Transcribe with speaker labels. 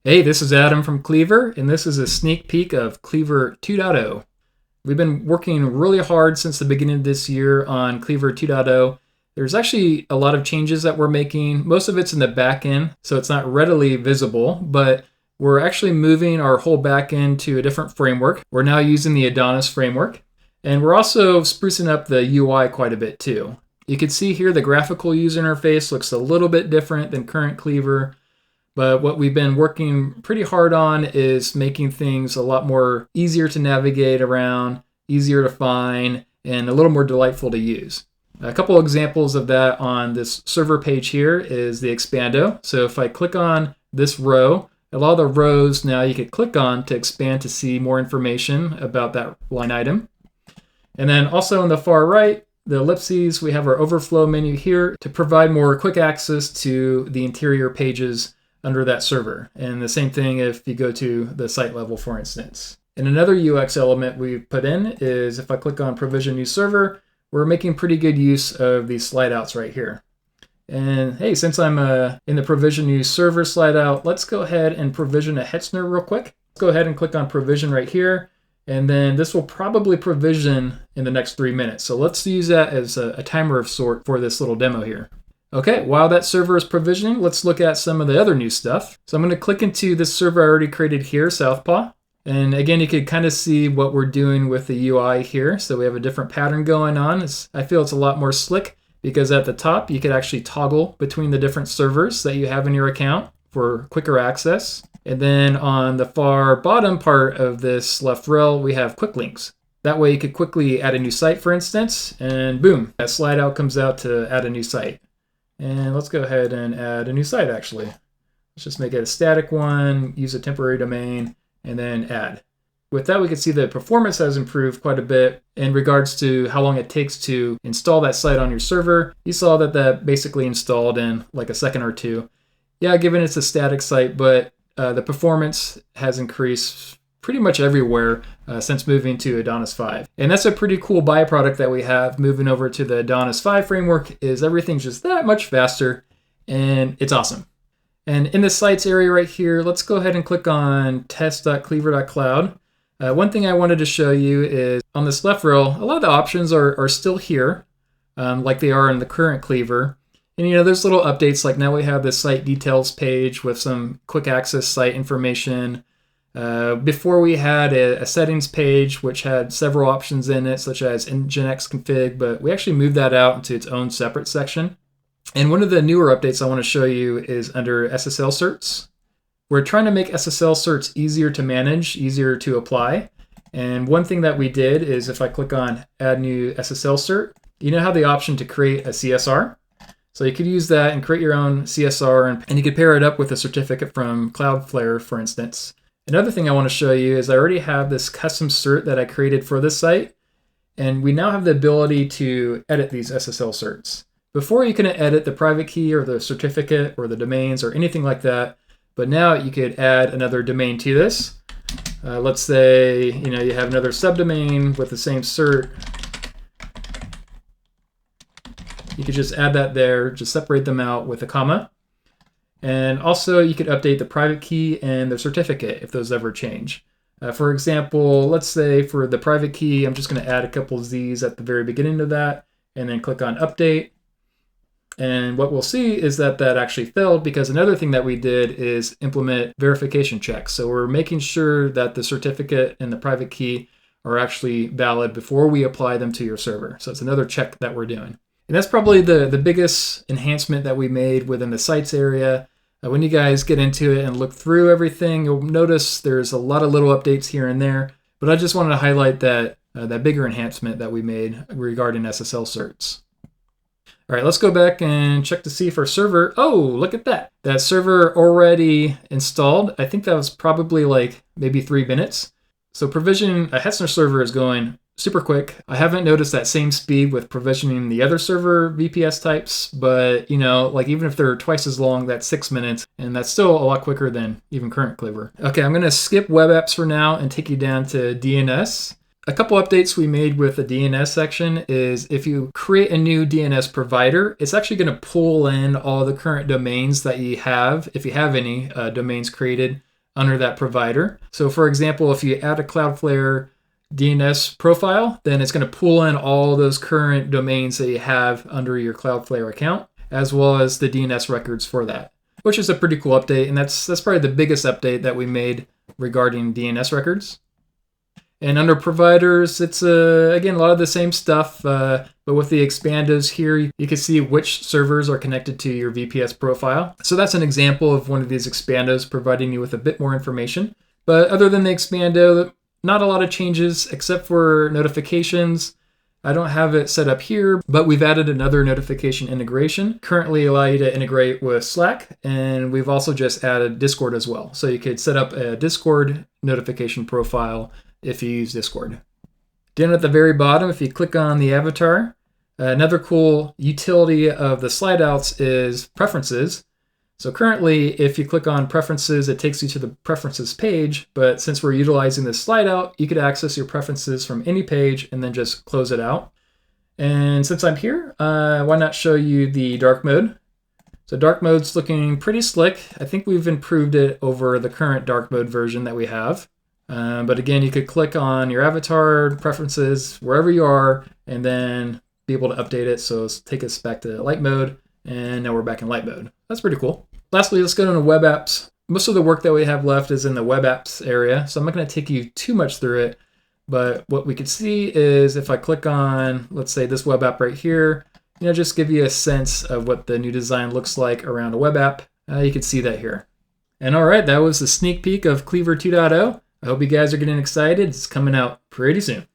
Speaker 1: Hey, this is Adam from Cleavr, and this is a sneak peek of Cleavr 2.0. We've been working really hard since the beginning of this year on Cleavr 2.0. There's actually a lot of changes that we're making. Most of it's in the back end, so it's not readily visible, but we're actually moving our whole back end to a different framework. We're now using the Adonis framework, and we're also sprucing up the UI quite a bit too. You can see here the graphical user interface looks a little bit different than current Cleavr. But what we've been working pretty hard on is making things a lot more easier to navigate around, easier to find, and a little more delightful to use. A couple examples of that on this server page here is the expando. So if I click on this row, a lot of the rows now you could click on to expand to see more information about that line item. And then also on the far right, the ellipses, we have our overflow menu here to provide more quick access to the interior pages under that server. And the same thing if you go to the site level, for instance. And another UX element we've put in is if I click on provision new server, we're making pretty good use of these slide outs right here. And hey, since I'm in the provision new server slide out, let's go ahead and provision a Hetzner real quick. Let's go ahead and click on provision right here. And then this will probably provision in the next 3 minutes. So let's use that as a timer of sort for this little demo here. Okay, while that server is provisioning, let's look at some of the other new stuff. So I'm going to click into this server I already created here, Southpaw. And again, you can kind of see what we're doing with the UI here. So we have a different pattern going on. I feel it's a lot more slick because at the top, you could actually toggle between the different servers that you have in your account for quicker access. And then on the far bottom part of this left rail, we have quick links. That way you could quickly add a new site, for instance, and boom, that slide out comes out to add a new site. And let's go ahead and add a new site actually. Let's just make it a static one, use a temporary domain, and then add. With that, we can see the performance has improved quite a bit in regards to how long it takes to install that site on your server. You saw that that basically installed in like a second or two. Yeah, given it's a static site, but the performance has increased pretty much everywhere since moving to Adonis 5. And that's a pretty cool byproduct that we have moving over to the Adonis 5 framework is everything's just that much faster and it's awesome. And in the sites area right here, let's go ahead and click on test.cleavr.cloud. One thing I wanted to show you is on this left row, a lot of the options are still here like they are in the current Cleavr. And there's little updates like now we have this site details page with some quick access site information. Before we had a settings page which had several options in it such as Nginx config, but we actually moved that out into its own separate section. And one of the newer updates I want to show you is under Ssl Certs. We're trying to make Ssl Certs easier to manage, easier to apply. And one thing that we did is if I click on add new Ssl Cert, you have the option to create a CSR. So you could use that and create your own CSR and you could pair it up with a certificate from Cloudflare, for instance. Another thing I want to show you is I already have this custom cert that I created for this site, and we now have the ability to edit these Ssl certs. Before you couldn't edit the private key or the certificate or the domains or anything like that, but now you could add another domain to this. Let's say you have another subdomain with the same cert. You could just add that there, just separate them out with a comma. And also you could update the private key and the certificate if those ever change. For example, let's say for the private key, I'm just going to add a couple Z's at the very beginning of that and then click on update. And what we'll see is that that actually failed because another thing that we did is implement verification checks. So we're making sure that the certificate and the private key are actually valid before we apply them to your server. So it's another check that we're doing. And that's probably the biggest enhancement that we made within the sites area. When you guys get into it and look through everything, you'll notice there's a lot of little updates here and there. But I just wanted to highlight that bigger enhancement that we made regarding Ssl Certs. All right, let's go back and check to see if our server, oh, look at that. That server already installed. I think that was probably like maybe 3 minutes. So provisioning a Hetzner server is going super quick. I haven't noticed that same speed with provisioning the other server VPS types, but like even if they're twice as long, that's 6 minutes, and that's still a lot quicker than even current Cleavr. Okay, I'm gonna skip web apps for now and take you down to DNS. A couple updates we made with the DNS section is if you create a new DNS provider, it's actually gonna pull in all the current domains that you have, if you have any domains created under that provider. So for example, if you add a Cloudflare DNS profile, then it's going to pull in all those current domains that you have under your Cloudflare account, as well as the DNS records for that, which is a pretty cool update. And that's probably the biggest update that we made regarding DNS records. And under providers, it's again a lot of the same stuff, but with the expandos here, you can see which servers are connected to your VPS profile. So that's an example of one of these expandos providing you with a bit more information. But other than the expando, not a lot of changes except for notifications. I don't have it set up here, but we've added another notification integration. Currently allow you to integrate with Slack, and we've also just added Discord as well. So you could set up a Discord notification profile if you use Discord. Down at the very bottom, if you click on the avatar, another cool utility of the slide outs is preferences. So currently, if you click on preferences, it takes you to the preferences page, but since we're utilizing this slide out, you could access your preferences from any page and then just close it out. And since I'm here, why not show you the dark mode? So dark mode's looking pretty slick. I think we've improved it over the current dark mode version that we have. But again, you could click on your avatar, preferences, wherever you are, and then be able to update it. So let's take us back to light mode, and now we're back in light mode. That's pretty cool. Lastly, let's go into web apps. Most of the work that we have left is in the web apps area, so I'm not going to take you too much through it. But what we can see is if I click on, let's say this web app right here, just give you a sense of what the new design looks like around a web app. You can see that here. And all right, that was the sneak peek of Cleavr 2.0. I hope you guys are getting excited. It's coming out pretty soon.